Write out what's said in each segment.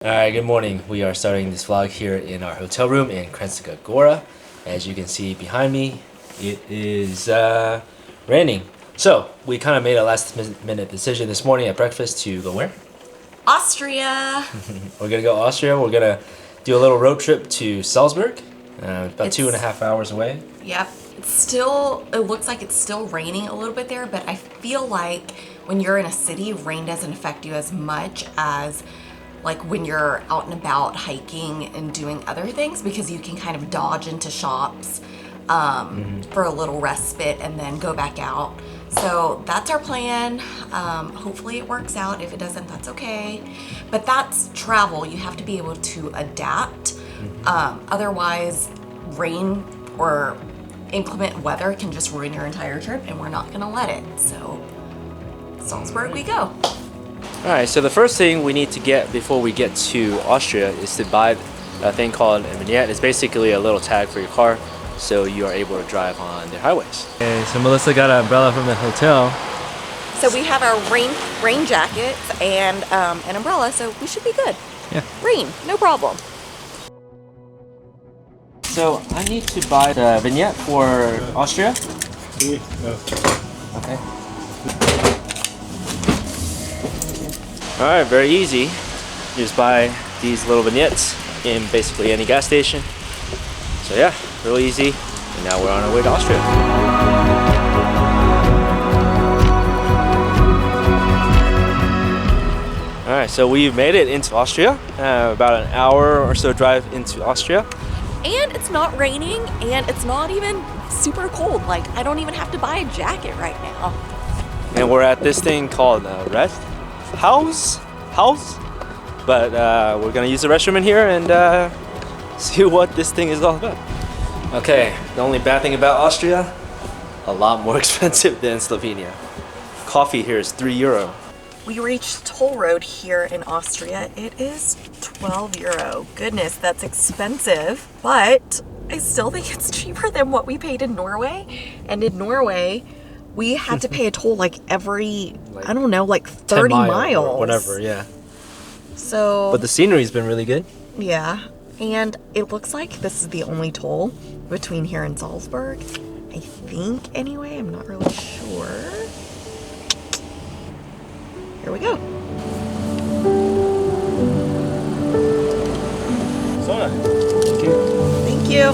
Alright, good morning. We are starting this vlog here in our hotel room in Kranjska Gora. As you can see behind me, it is raining. So, we kind of made a last minute decision this morning at breakfast to go where? Austria! We're gonna go Austria. We're gonna do a little road trip to Salzburg. About 2.5 hours away. Yep. It looks like it's still raining a little bit there, but I feel like when you're in a city, rain doesn't affect you as much as like when you're out and about hiking and doing other things, because you can kind of dodge into shops for a little respite and then go back out. So that's our plan. Hopefully it works out. If it doesn't, that's okay. But that's travel. You have to be able to adapt. Otherwise, rain or inclement weather can just ruin your entire trip, and we're not gonna let it. So Salzburg we go. Alright, so the first thing we need to get before we get to Austria is to buy a thing called a vignette. It's basically a little tag for your car, so you are able to drive on the highways. Okay, so Melissa got an umbrella from the hotel. So we have our rain jackets and an umbrella, so we should be good. Yeah. Rain, no problem. So I need to buy the vignette for Austria. Okay. Alright, very easy. You just buy these little vignettes in basically any gas station. So yeah, real easy. And now we're on our way to Austria. Alright, so we've made it into Austria. About an hour or so drive into Austria. And it's not raining, and it's not even super cold. Like, I don't even have to buy a jacket right now. And we're at this thing called Rest House. But we're gonna use the restroom in here and see what this thing is all about. Okay, the only bad thing about Austria, a lot more expensive than Slovenia. Coffee here is €3. We reached toll road here in Austria. It is €12. Goodness, that's expensive, but I still think it's cheaper than what we paid in Norway. And in Norway, we had to pay a toll like every, I don't know, like 30 miles. Or whatever, yeah. So, But the scenery's been really good. yeah, and it looks like this is the only toll between here and Salzburg. I think, anyway, I'm not really sure. Here we go. Thank you. Thank you.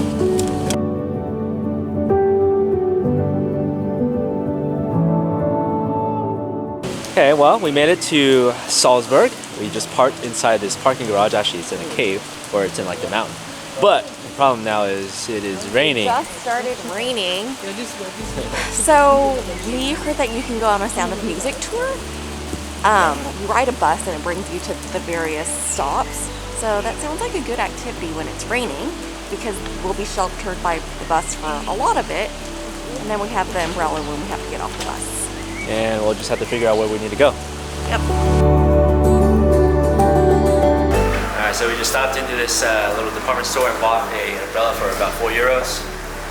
Okay, well, we made it to Salzburg. We just parked inside this parking garage. Actually, it's in a cave, or it's in like the mountain. But the problem now is it is raining. It just started raining. So we heard that you can go on a Sound of Music tour. You ride a bus and it brings you to the various stops. So that sounds like a good activity when it's raining, because we'll be sheltered by the bus for a lot of it. And then we have the umbrella when we have to get off the bus. And we'll just have to figure out where we need to go. Yep. Alright, so we just stopped into this little department store and bought an umbrella for about €4.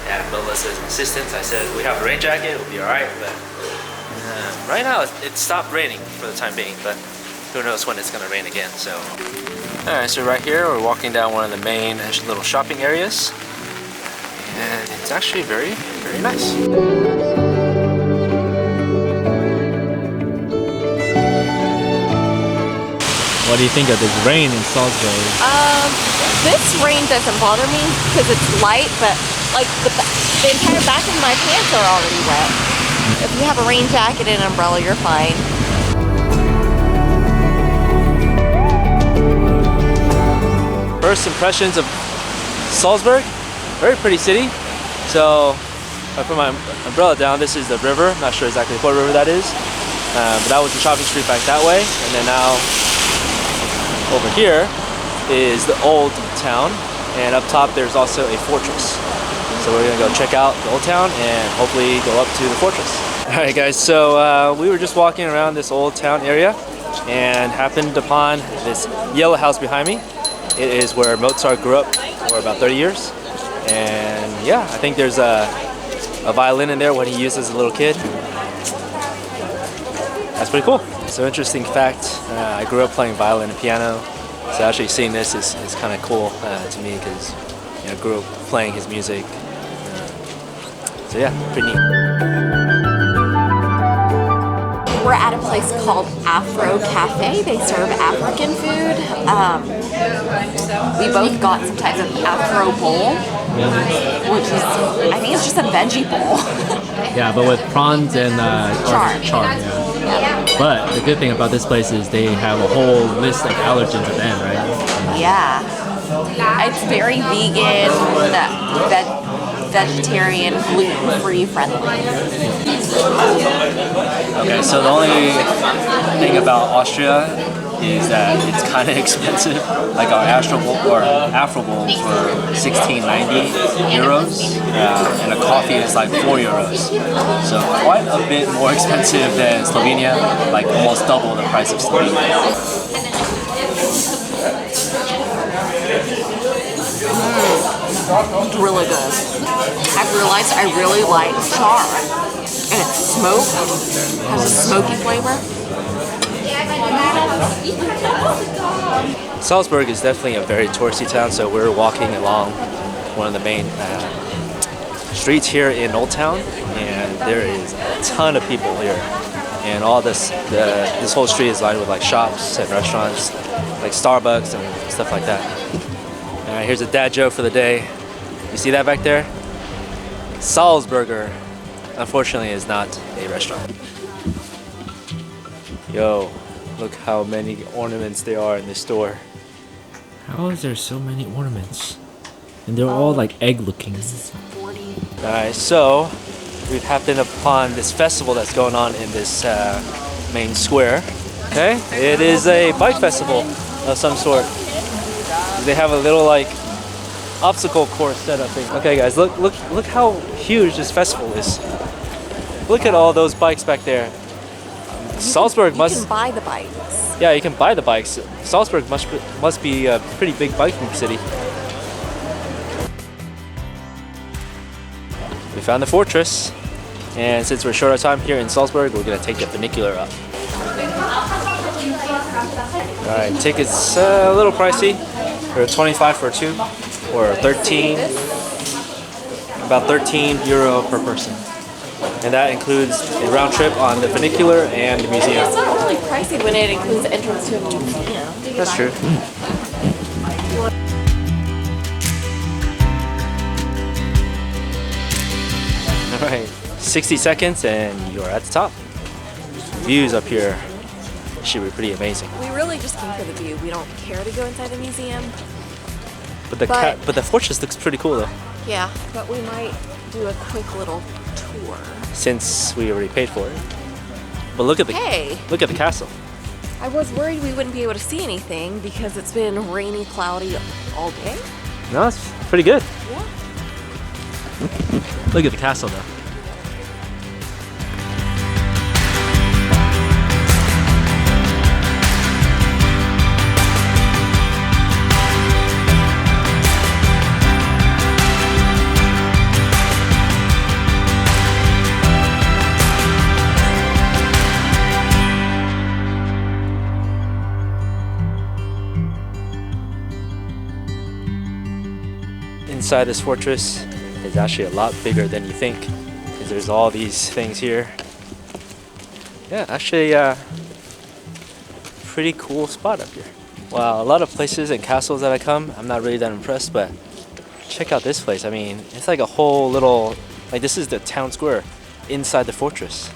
And Melissa's insistence, I said, we have a rain jacket, it'll be alright, but right now it stopped raining for the time being, but who knows when it's gonna rain again, so. Alright, so right here we're walking down one of the main little shopping areas. And it's actually very, very nice. What do you think of this rain in Salzburg? This rain doesn't bother me because it's light, but like the entire back of my pants are already wet. If you have a rain jacket and an umbrella, you're fine. First impressions of Salzburg, very pretty city. So I put my umbrella down. This is the river. I'm not sure exactly what river that is, but that was the shopping street back that way. And then now over here is the old town, and up top there's also a fortress. So we're gonna go check out the old town and hopefully go up to the fortress. Alright guys, so we were just walking around this old town area and happened upon this yellow house behind me. It is where Mozart grew up for about 30 years. And yeah, I think there's a violin in there, what he used as a little kid. That's pretty cool. So interesting fact, I grew up playing violin and piano, So actually seeing this is kind of cool to me because I grew up playing his music. So yeah, pretty neat. We're at a place called Afro Cafe. They serve African food. We both got some type of Afro bowl, which is, I think it's just a veggie bowl. Yeah, but with prawns and Char. Yeah. But the good thing about this place is they have a whole list of allergens at the end, right? Yeah. It's very vegan, vegetarian, gluten-free friendly. Okay, so the only thing about Austria is that it's kind of expensive. Like our Afro Bowls were 16.90 euros, and a coffee is like 4 euros. So quite a bit more expensive than Slovenia, like almost double the price of Slovenia. It's really good. I've realized I really like char. And it's smoked. Has a smoky flavor. Salzburg is definitely a very touristy town, so we're walking along one of the main streets here in Old Town, and there is a ton of people here. And all this whole street is lined with like shops and restaurants, like Starbucks and stuff like that. All right, here's a dad joke for the day. You see that back there? Salzburger, unfortunately, is not a restaurant. Yo, look how many ornaments there are in this store. How is there so many ornaments? And they're all like egg looking. This is 40. Alright, so we've happened upon this festival that's going on in this main square. Okay, it is a bike festival of some sort. They have a little like obstacle course set up thing. Okay guys, look how huge this festival is. Look at all those bikes back there. Salzburg must... You can buy the bikes. Yeah, you can buy the bikes. Salzburg must be a pretty big biking city. We found the fortress, and since we're short of time here in Salzburg, we're gonna take the funicular up. Alright, tickets a little pricey. They're 25 for two, or 13, about 13 euro per person. And that includes a round trip on the funicular and the museum. It's not really pricey when it includes entrance to a museum. That's true. Alright, 60 seconds and you're at the top. Views up here should be pretty amazing. We really just came for the view. We don't care to go inside the museum. But the fortress looks pretty cool though. Yeah, but we might do a quick little tour. Since we already paid for it. But look at the castle. I was worried we wouldn't be able to see anything because it's been rainy, cloudy all day. No, it's pretty good. Yeah. Look at the castle though. Inside this fortress is actually a lot bigger than you think, because there's all these things here. Yeah, actually pretty cool spot up here. Wow, a lot of places and castles that I come, I'm not really that impressed, but check out this place. I mean, it's like a whole little, like this is the town square inside the fortress.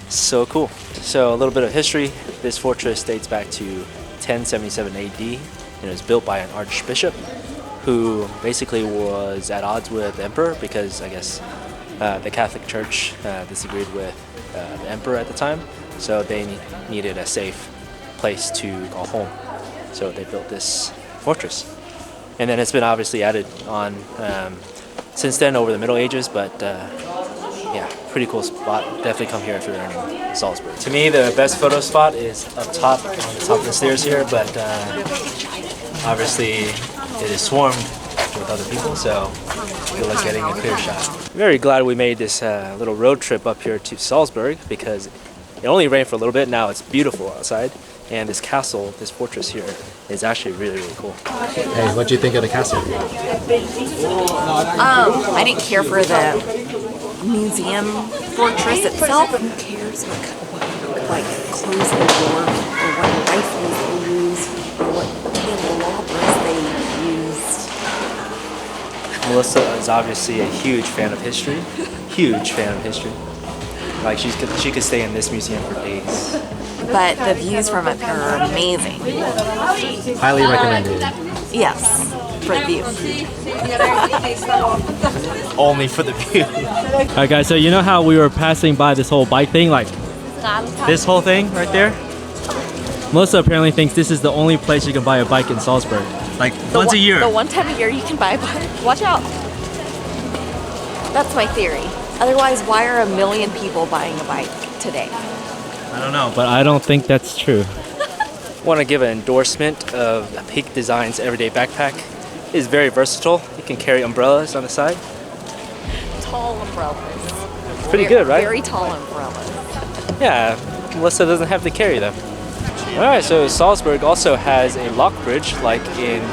So cool. So a little bit of history. This fortress dates back to 1077 AD. It was built by an archbishop who basically was at odds with the emperor because I guess the Catholic Church disagreed with the emperor at the time, so they needed a safe place to call home. So they built this fortress. And then it's been obviously added on since then over the Middle Ages, but yeah, pretty cool spot. Definitely come here if you're in Salzburg. To me, the best photo spot is up top, on the top of the stairs here, but obviously it is swarmed with other people, so good luck getting a clear shot. Very glad we made this little road trip up here to Salzburg because it only rained for a little bit. Now it's beautiful outside. And this castle, this fortress here, is actually really, really cool. Hey, what do you think of the castle? I didn't care for the museum fortress itself. Who cares what like clothes they wore, or what rifles they used, or what candelabras they used? Melissa is obviously a huge fan of history. Huge fan of history. Like she could stay in this museum for days. But the views from up here are amazing. Highly recommended. Yes, for the view. Only for the view. Alright guys, so you know how we were passing by this whole bike thing? Like this whole thing right there? Melissa apparently thinks this is the only place you can buy a bike in Salzburg. Like once a year. The one time a year you can buy a bike. Watch out. That's my theory. Otherwise, why are 1 million people buying a bike today? I don't know, but I don't think that's true. Want to give an endorsement of Peak Design's everyday backpack. It is very versatile. You can carry umbrellas on the side. Tall umbrellas. Pretty good, right? Very tall umbrellas. Yeah, Melissa doesn't have to carry them. Alright, so Salzburg also has a lock bridge like in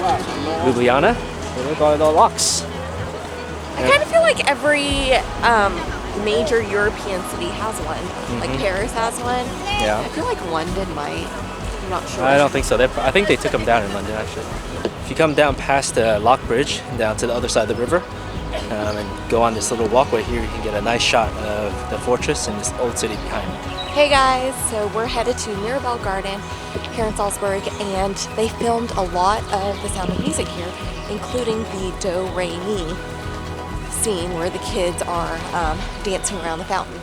Ljubljana. Look at all the locks. I kind of feel like every major European city has one. Like Paris has one. Yeah. I feel like London might. I'm not sure. I don't think so. I think they took them down in London actually. If you come down past the lock bridge, down to the other side of the river, and go on this little walkway here, you can get a nice shot of the fortress and this old city behind it. Hey guys, so we're headed to Mirabel Garden here in Salzburg, and they filmed a lot of The Sound of Music here, including the Do Re Mi scene where the kids are dancing around the fountain.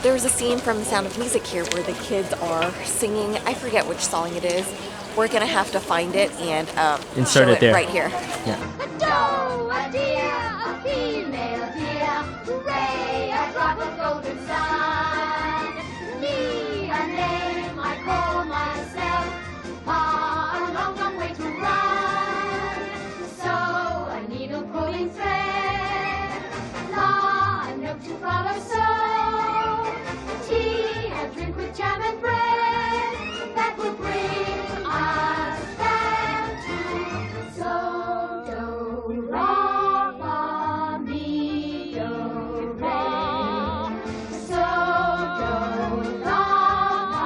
There was a scene from The Sound of Music here where the kids are singing, I forget which song it is. We're gonna have to find it and insert show it there. right here. Yeah. A doe, a deer, a female deer, hooray, a drop of golden sun. Me, a name I call myself, a long, long way to run. So, a needle pulling thread, la, a note to follow, so, tea, a drink with jam and bread, that will bring us back to so do ra fa mi do re. So do la fa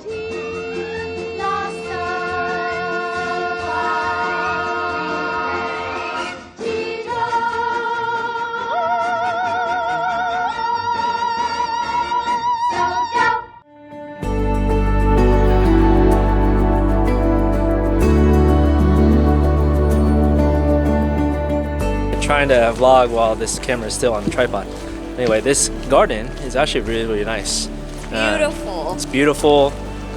ti la so fa ti do. So do. Trying to vlog while this camera is still on the tripod. Anyway, this garden is actually really, really nice. Beautiful. It's beautiful.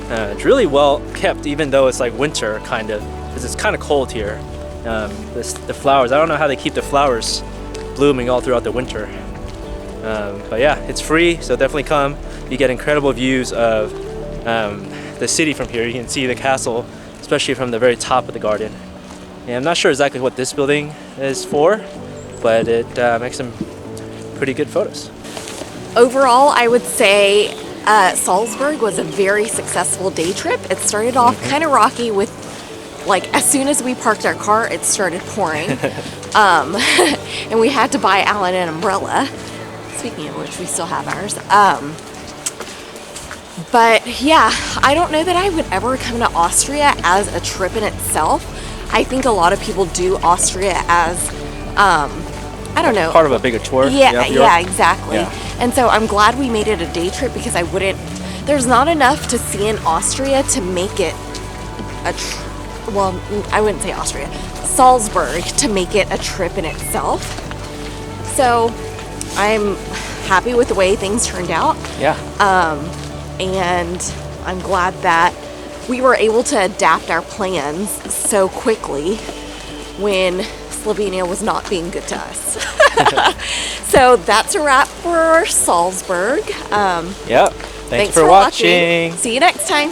It's really well kept, even though it's like winter, kind of, because it's kind of cold here. The flowers, I don't know how they keep the flowers blooming all throughout the winter. But yeah, it's free, so definitely come. You get incredible views of the city from here. You can see the castle, especially from the very top of the garden. And I'm not sure exactly what this building is for, but it makes some pretty good photos. Overall, I would say Salzburg was a very successful day trip. It started off kind of rocky with, like, as soon as we parked our car, it started pouring. And we had to buy Alan an umbrella. Speaking of which, we still have ours. But yeah, I don't know that I would ever come to Austria as a trip in itself. I think a lot of people do Austria as, I don't know. Part of a bigger tour. Yeah, exactly. Yeah. And so I'm glad we made it a day trip because there's not enough to see in Austria to make it well, I wouldn't say Austria, Salzburg, to make it a trip in itself. So I'm happy with the way things turned out. Yeah. And I'm glad that we were able to adapt our plans so quickly when Slovenia was not being good to us. So that's a wrap for Salzburg. Yep. Thanks for watching. See you next time.